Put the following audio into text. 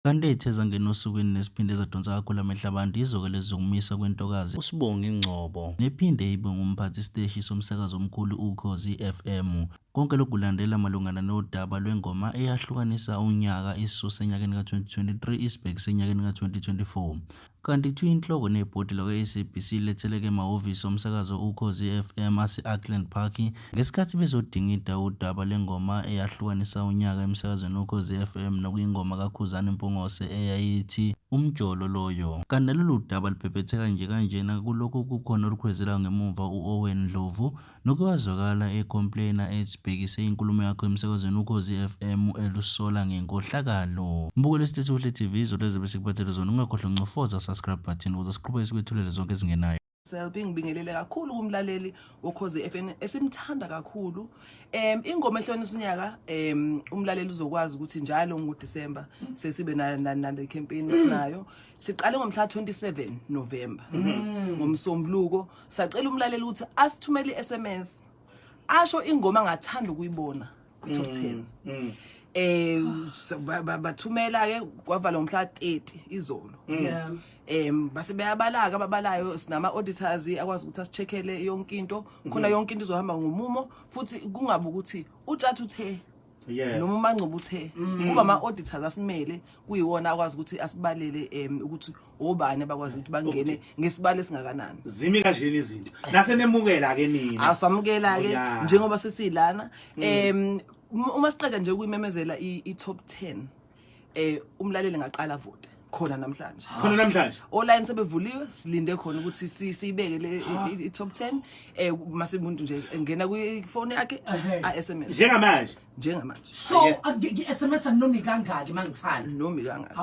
Kanti etheza ngenosukwini nesiphinde zadonsa kakhulu amehla abantu izokele zokumisa kwentokazi uSbongi Ngcobo nephinde ibe ngumphathi isiteshi somsakazo omkhulu uKhozi FM. Konke lokhu kulandela malungana nodaba lwengoma eyahlukanisa unyaka isisusa enyakeni ka-2023 isibhekise enyakeni ka-2024. Kanti kuthiwa inhloko nebhodi lakwa-SABC letheleke emahhovisi omsakazo uKhozi FM ase-Auckland Park ngesikhathi bezodingida udaba lengoma eyahlukanisa unyaka emsakazweni uKhozi FM nokuyingoma kaKhuzani Mpungose eyayithi umjolo loyo. Kanti lolu daba liphephetheka nje kanjena kulokhu kukhona olukhwezela ngemuva u-Owen Ndlovu nokwazakala ecomplaina ebhekise inkulumo yakho emsakazweni uKhozi FM elusola ngenkohlakalo. Mbukelo esitethi uhle TV izoleze bese kuphathele zona ungakhohlwa ncofoza subscribe button ukuze siqhubeke sikwethulele zonke ezingenayo. Ngibingelele kakhulu kumlaleli woKhozi FM esimthanda kakhulu. Ingoma ehlonisa unyaka umlaleli uzokwazi ukuthi njalo ngoDisemba sesibe na campaign sinayo. Siqale ngomhla 27 November. Ngomsombuluko sacela umlaleli ukuthi asithumele iSMS asho ingoma angathanda ukuyibona ku top 10. Bathumela ke kwavala ngomhla 30 izolo. Base beyabalaka ababalayo sinama auditors akwazi ukuthi asicheckele yonke into khona yonke into izohamba ngomumo futhi kungabe ukuthi utshatha uthe noma Ngcobo uthe kuba ama auditors asimele kuyiwona akwazi ukuthi asibalele ukuthi obani abakwazi ukuthi bangene ngesibalo esingakanani zimi kanjeni izinto nasenemukela ke nina asamukela ke njengoba sesilana uma siqeda nje ukuyimemezela i-top 10 umlaleli ngaqala vote khona namhlanje online sebevuliwe silinde khona ukuthi siyibeke le i-top 10 mase umuntu nje ngena kwi-phone yakhe SMS njengamanje njengamanje so i-SMS anomi kangaki mangithanda nomi kangaki